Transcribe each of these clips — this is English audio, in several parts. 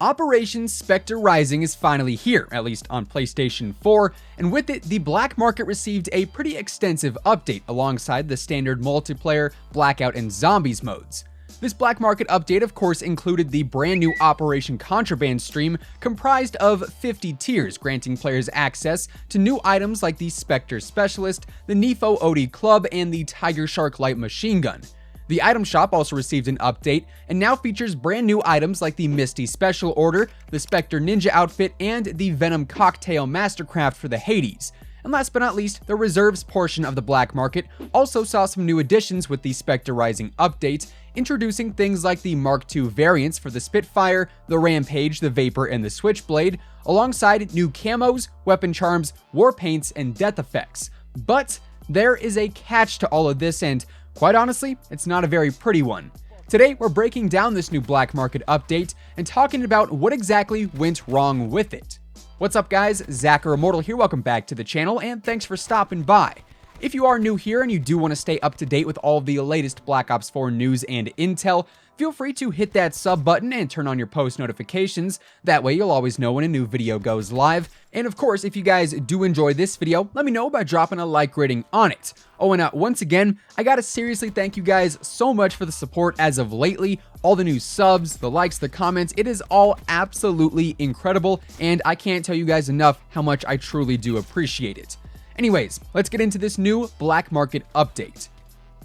Operation Spectre Rising is finally here, at least on PlayStation 4, and with it, the black market received a pretty extensive update alongside the standard multiplayer, blackout, and zombies modes. This black market update, of course, included the brand new Operation Contraband stream comprised of 50 tiers, granting players access to new items like the Spectre Specialist, the Nefo OD Club, and the Tiger Shark Light Machine Gun. The item shop also received an update and now features brand new items like the Misty Special Order, the Spectre Ninja outfit, and the Venom Cocktail Mastercraft for the Hades. And last but not least, the reserves portion of the black market also saw some new additions with the Spectre Rising update, introducing things like the Mark II variants for the Spitfire, the Rampage, the VAPR, and the Switchblade, alongside new camos, weapon charms, war paints, and death effects. But there is a catch to all of this, and quite honestly, it's not a very pretty one. Today, we're breaking down this new black market update and talking about what exactly went wrong with it. What's up guys, Zach or Immortal here, welcome back to the channel and thanks for stopping by. If you are new here and you do want to stay up to date with all of the latest Black Ops 4 news and intel, feel free to hit that sub button and turn on your post notifications. That way you'll always know when a new video goes live. And of course, if you guys do enjoy this video, let me know by dropping a like rating on it. Oh, and once again, I gotta seriously thank you guys so much for the support as of lately. All the new subs, the likes, the comments, it is all absolutely incredible, and I can't tell you guys enough how much I truly do appreciate it. Anyways, let's get into this new black market update.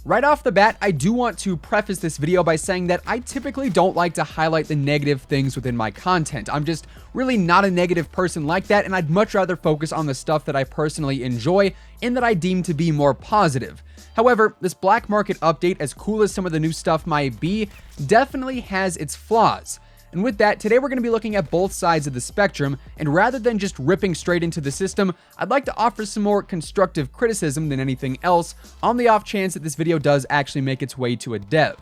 Right off the bat, I do want to preface this video by saying that I typically don't like to highlight the negative things within my content. I'm just really not a negative person like that, and I'd much rather focus on the stuff that I personally enjoy and that I deem to be more positive. However, this black market update, as cool as some of the new stuff might be, definitely has its flaws. And with that, today we're going to be looking at both sides of the spectrum, and rather than just ripping straight into the system, I'd like to offer some more constructive criticism than anything else, on the off chance that this video does actually make its way to a dev.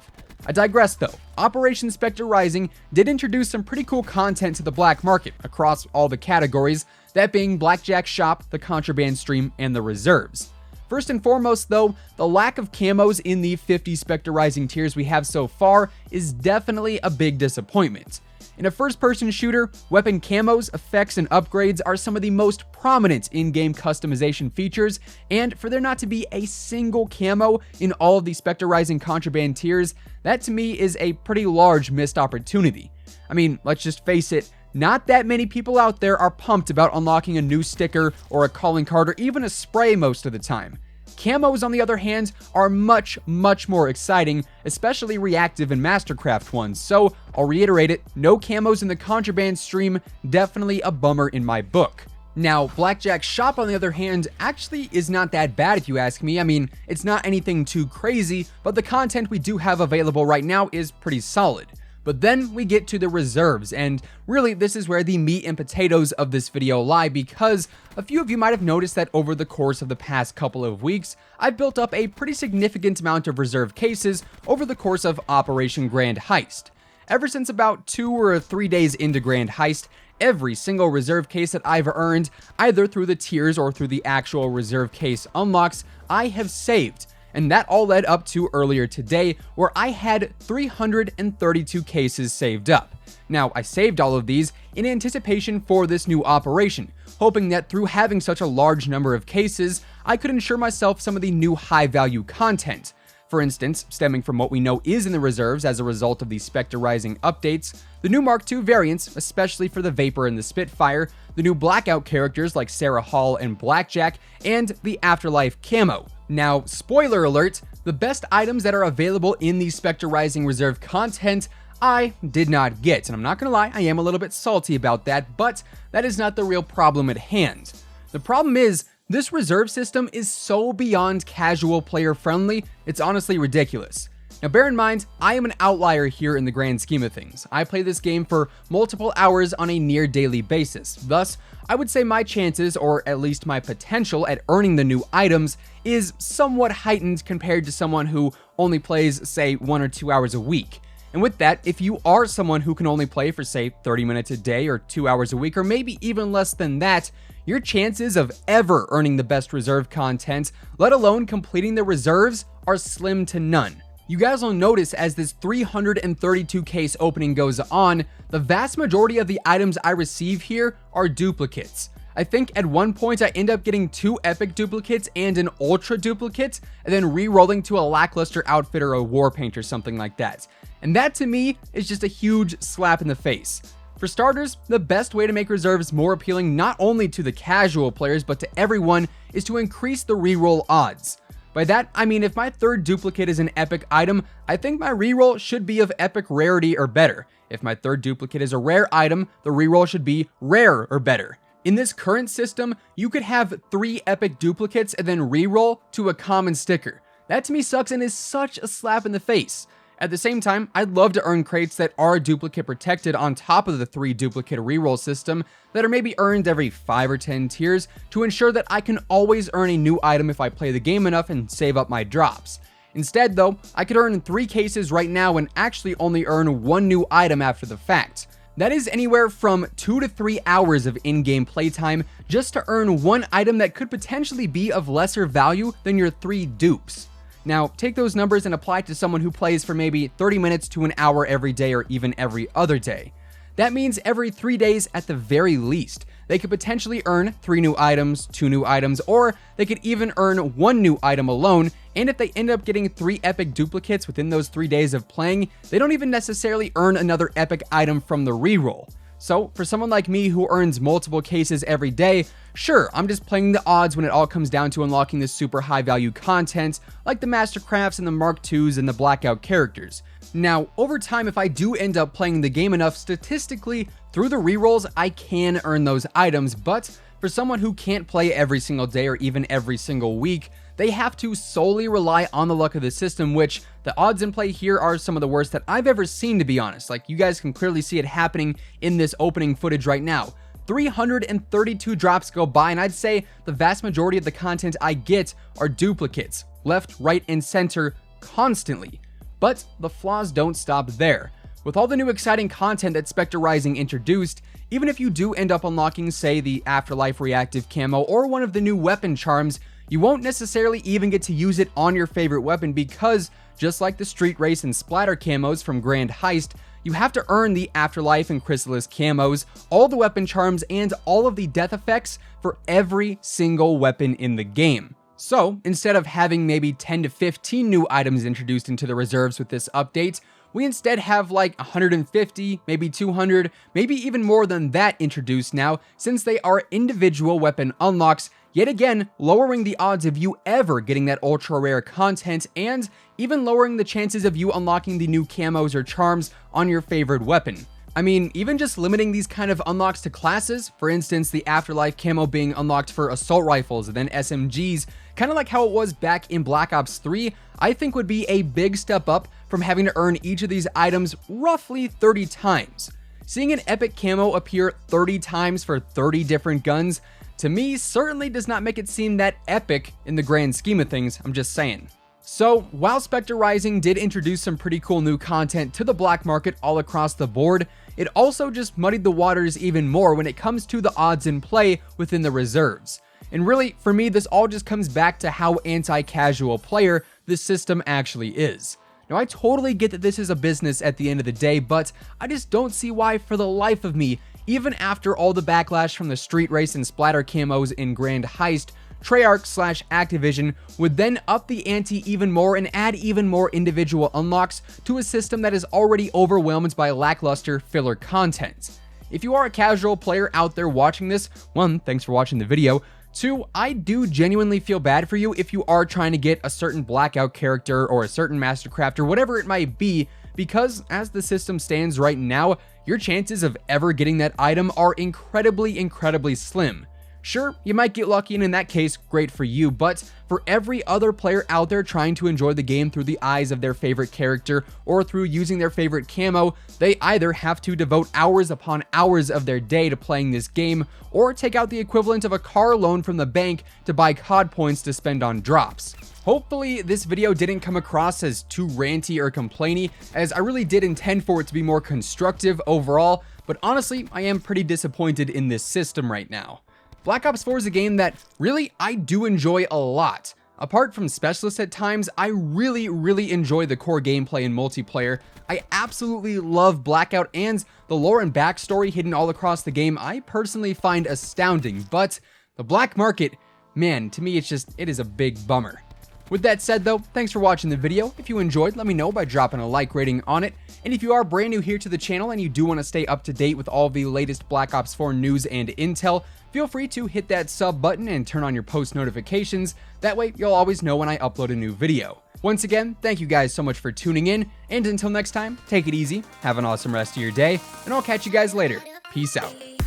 I digress though. Operation Spectre Rising did introduce some pretty cool content to the black market across all the categories, that being Blackjack Shop, the Contraband stream, and the reserves. First and foremost though, the lack of camos in the 50 Spectre Rising tiers we have so far is definitely a big disappointment. In a first-person shooter, weapon camos, effects, and upgrades are some of the most prominent in-game customization features, and for there not to be a single camo in all of the Spectre Rising Contraband tiers, that to me is a pretty large missed opportunity. I mean, let's just face it, not that many people out there are pumped about unlocking a new sticker or a calling card or even a spray most of the time. Camos, on the other hand, are much more exciting, especially reactive and mastercraft ones, so I'll reiterate it, no camos in the Contraband stream, definitely a bummer in my book. Now, Blackjack Shop, on the other hand, actually is not that bad if you ask me. I mean, it's not anything too crazy, but the content we do have available right now is pretty solid. But then we get to the reserves, and really this is where the meat and potatoes of this video lie, because a few of you might have noticed that over the course of the past couple of weeks, I've built up a pretty significant amount of reserve cases over the course of Operation Grand Heist. Ever since about 2 or 3 days into Grand Heist, every single reserve case that I've earned, either through the tiers or through the actual reserve case unlocks, I have saved. And that all led up to earlier today, where I had 332 cases saved up. Now, I saved all of these in anticipation for this new operation, hoping that through having such a large number of cases, I could ensure myself some of the new high-value content. For instance, stemming from what we know is in the reserves as a result of the Spectre Rising updates, the new Mark II variants, especially for the VAPR and the Spitfire, the new Blackout characters like Sarah Hall and Blackjack, and the Afterlife Camo. Now, spoiler alert, the best items that are available in the Spectre Rising reserve content, I did not get. And I'm not gonna lie, I am a little bit salty about that, but that is not the real problem at hand. The problem is, this reserve system is so beyond casual player friendly, it's honestly ridiculous. Now bear in mind, I am an outlier here in the grand scheme of things. I play this game for multiple hours on a near daily basis. Thus, I would say my chances, or at least my potential at earning the new items, is somewhat heightened compared to someone who only plays, say, 1 or 2 hours a week. And with that, if you are someone who can only play for, say, 30 minutes a day or 2 hours a week, or maybe even less than that, your chances of ever earning the best reserve content, let alone completing the reserves, are slim to none. You guys will notice as this 332 case opening goes on, the vast majority of the items I receive here are duplicates. I think at one point I end up getting 2 epic duplicates and an ultra duplicate, and then re-rolling to a lackluster outfit or a war paint or something like that. And that to me is just a huge slap in the face. For starters, the best way to make reserves more appealing not only to the casual players but to everyone is to increase the reroll odds. By that, I mean if my third duplicate is an epic item, I think my reroll should be of epic rarity or better. If my third duplicate is a rare item, the reroll should be rare or better. In this current system, you could have 3 epic duplicates and then reroll to a common sticker. That to me sucks and is such a slap in the face. At the same time, I'd love to earn crates that are duplicate protected on top of the 3 duplicate reroll system that are maybe earned every 5 or 10 tiers to ensure that I can always earn a new item if I play the game enough and save up my drops. Instead though, I could earn 3 cases right now and actually only earn 1 new item after the fact. That is anywhere from 2 to 3 hours of in-game playtime just to earn 1 item that could potentially be of lesser value than your 3 dupes. Now, take those numbers and apply it to someone who plays for maybe 30 minutes to an hour every day or even every other day. That means every 3 days at the very least, they could potentially earn 3 new items, 2 new items, or they could even earn 1 new item alone, and if they end up getting 3 epic duplicates within those 3 days of playing, they don't even necessarily earn another epic item from the reroll. So, for someone like me who earns multiple cases every day, sure, I'm just playing the odds when it all comes down to unlocking this super high value content, like the Mastercrafts and the Mark IIs and the Blackout characters. Now, over time, if I do end up playing the game enough, statistically, through the rerolls, I can earn those items, but for someone who can't play every single day or even every single week, they have to solely rely on the luck of the system, which the odds in play here are some of the worst that I've ever seen, to be honest. Like, you guys can clearly see it happening in this opening footage right now. 332 drops go by, and I'd say the vast majority of the content I get are duplicates, left, right, and center constantly. But the flaws don't stop there. With all the new exciting content that Spectre Rising introduced, even if you do end up unlocking, say, the Afterlife Reactive Camo or one of the new weapon charms, you won't necessarily even get to use it on your favorite weapon because, just like the Street Race and Splatter camos from Grand Heist, you have to earn the Afterlife and Chrysalis camos, all the weapon charms, and all of the death effects for every single weapon in the game. So, instead of having maybe 10 to 15 new items introduced into the reserves with this update, we instead have like 150, maybe 200, maybe even more than that introduced now, since they are individual weapon unlocks, yet again lowering the odds of you ever getting that ultra rare content and even lowering the chances of you unlocking the new camos or charms on your favorite weapon. I mean, even just limiting these kind of unlocks to classes, for instance, the Afterlife camo being unlocked for assault rifles and then SMGs, kind of like how it was back in Black Ops 3, I think would be a big step up from having to earn each of these items roughly 30 times. Seeing an epic camo appear 30 times for 30 different guns, to me, certainly does not make it seem that epic in the grand scheme of things, I'm just saying. So, while Spectre Rising did introduce some pretty cool new content to the black market all across the board, it also just muddied the waters even more when it comes to the odds in play within the reserves. And really, for me, this all just comes back to how anti-casual player this system actually is. Now, I totally get that this is a business at the end of the day, but I just don't see why, for the life of me, even after all the backlash from the Street Race and Splatter camos in Grand Heist, Treyarch/Activision would then up the ante even more and add even more individual unlocks to a system that is already overwhelmed by lackluster filler content. If you are a casual player out there watching this, 1, thanks for watching the video. 2, I do genuinely feel bad for you if you are trying to get a certain Blackout character or a certain Mastercraft or whatever it might be, because as the system stands right now, your chances of ever getting that item are incredibly slim. Sure, you might get lucky, and in that case, great for you, but for every other player out there trying to enjoy the game through the eyes of their favorite character or through using their favorite camo, they either have to devote hours upon hours of their day to playing this game, or take out the equivalent of a car loan from the bank to buy COD points to spend on drops. Hopefully, this video didn't come across as too ranty or complainy, as I really did intend for it to be more constructive overall, but honestly, I am pretty disappointed in this system right now. Black Ops 4 is a game that really I do enjoy a lot. Apart from specialists at times, I really enjoy the core gameplay and multiplayer. I absolutely love Blackout, and the lore and backstory hidden all across the game I personally find astounding, but the black market, man, to me it is a big bummer. With that said though, thanks for watching the video. If you enjoyed, let me know by dropping a like rating on it. And if you are brand new here to the channel and you do want to stay up to date with all the latest Black Ops 4 news and intel, feel free to hit that sub button and turn on your post notifications. That way you'll always know when I upload a new video. Once again, thank you guys so much for tuning in, and until next time, take it easy, have an awesome rest of your day, and I'll catch you guys later. Peace out.